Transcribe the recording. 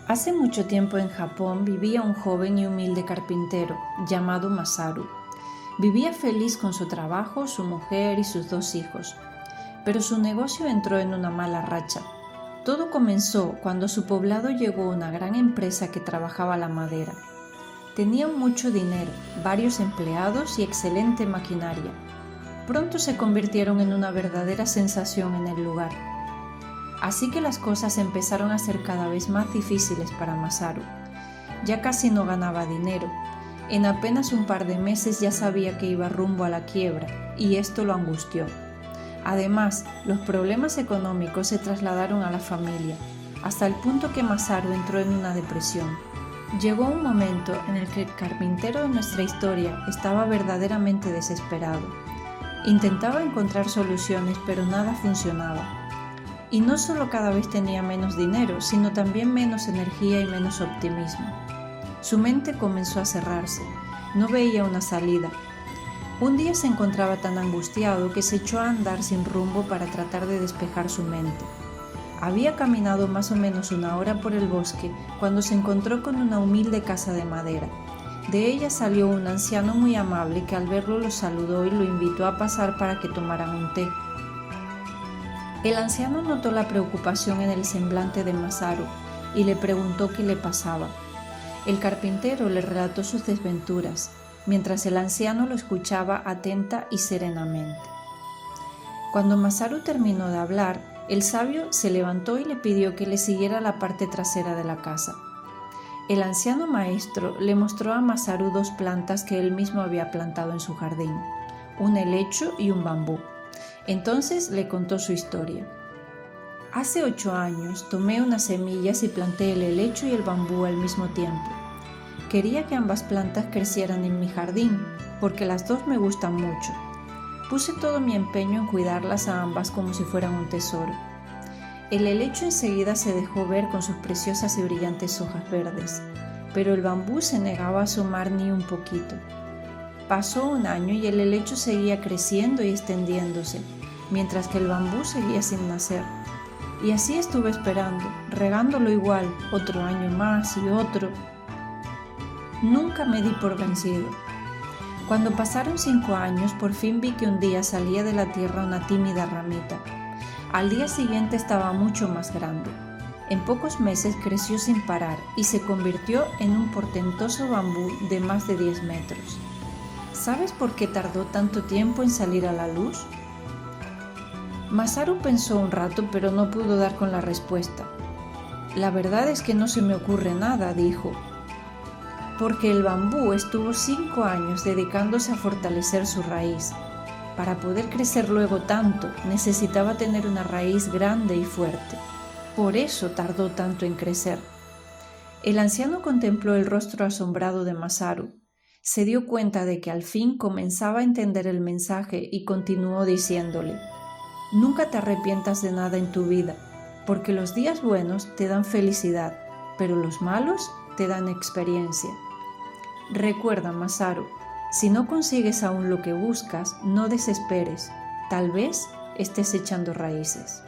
Hace mucho tiempo en Japón vivía un joven y humilde carpintero llamado Masaru. Vivía feliz con su trabajo, su mujer y sus 2 hijos, pero su negocio entró en una mala racha. Todo comenzó cuando a su poblado llegó una gran empresa que trabajaba la madera. Tenían mucho dinero, varios empleados y excelente maquinaria. Pronto se convirtieron en una verdadera sensación en el lugar. Así que las cosas empezaron a ser cada vez más difíciles para Masaru. Ya casi no ganaba dinero. En apenas un par de meses ya sabía que iba rumbo a la quiebra, y esto lo angustió. Además, los problemas económicos se trasladaron a la familia, hasta el punto que Masaru entró en una depresión. Llegó un momento en el que el carpintero de nuestra historia estaba verdaderamente desesperado. Intentaba encontrar soluciones, pero nada funcionaba. Y no solo cada vez tenía menos dinero, sino también menos energía y menos optimismo. Su mente comenzó a cerrarse, no veía una salida. Un día se encontraba tan angustiado que se echó a andar sin rumbo para tratar de despejar su mente. Había caminado más o menos 1 hora por el bosque cuando se encontró con una humilde casa de madera. De ella salió un anciano muy amable que al verlo lo saludó y lo invitó a pasar para que tomaran un té. El anciano notó la preocupación en el semblante de Masaru y le preguntó qué le pasaba. El carpintero le relató sus desventuras, mientras el anciano lo escuchaba atenta y serenamente. Cuando Masaru terminó de hablar, el sabio se levantó y le pidió que le siguiera a la parte trasera de la casa. El anciano maestro le mostró a Masaru 2 plantas que él mismo había plantado en su jardín, un helecho y un bambú. Entonces le contó su historia. Hace 8 años tomé unas semillas y planté el helecho y el bambú al mismo tiempo. Quería que ambas plantas crecieran en mi jardín, porque las 2 me gustan mucho. Puse todo mi empeño en cuidarlas a ambas como si fueran un tesoro. El helecho enseguida se dejó ver con sus preciosas y brillantes hojas verdes, pero el bambú se negaba a asomar ni un poquito. Pasó 1 año y el helecho seguía creciendo y extendiéndose, mientras que el bambú seguía sin nacer. Y así estuve esperando, regándolo igual, otro año más y otro. Nunca me di por vencido. Cuando pasaron 5 años, por fin vi que un día salía de la tierra una tímida ramita. Al día siguiente estaba mucho más grande. En pocos meses creció sin parar y se convirtió en un portentoso bambú de más de 10 metros. ¿Sabes por qué tardó tanto tiempo en salir a la luz? Masaru pensó un rato, pero no pudo dar con la respuesta. La verdad es que no se me ocurre nada, dijo. Porque el bambú estuvo 5 años dedicándose a fortalecer su raíz. Para poder crecer luego tanto, necesitaba tener una raíz grande y fuerte. Por eso tardó tanto en crecer. El anciano contempló el rostro asombrado de Masaru. Se dio cuenta de que al fin comenzaba a entender el mensaje y continuó diciéndole: Nunca te arrepientas de nada en tu vida, porque los días buenos te dan felicidad, pero los malos te dan experiencia. Recuerda, Masaru, si no consigues aún lo que buscas, no desesperes, tal vez estés echando raíces.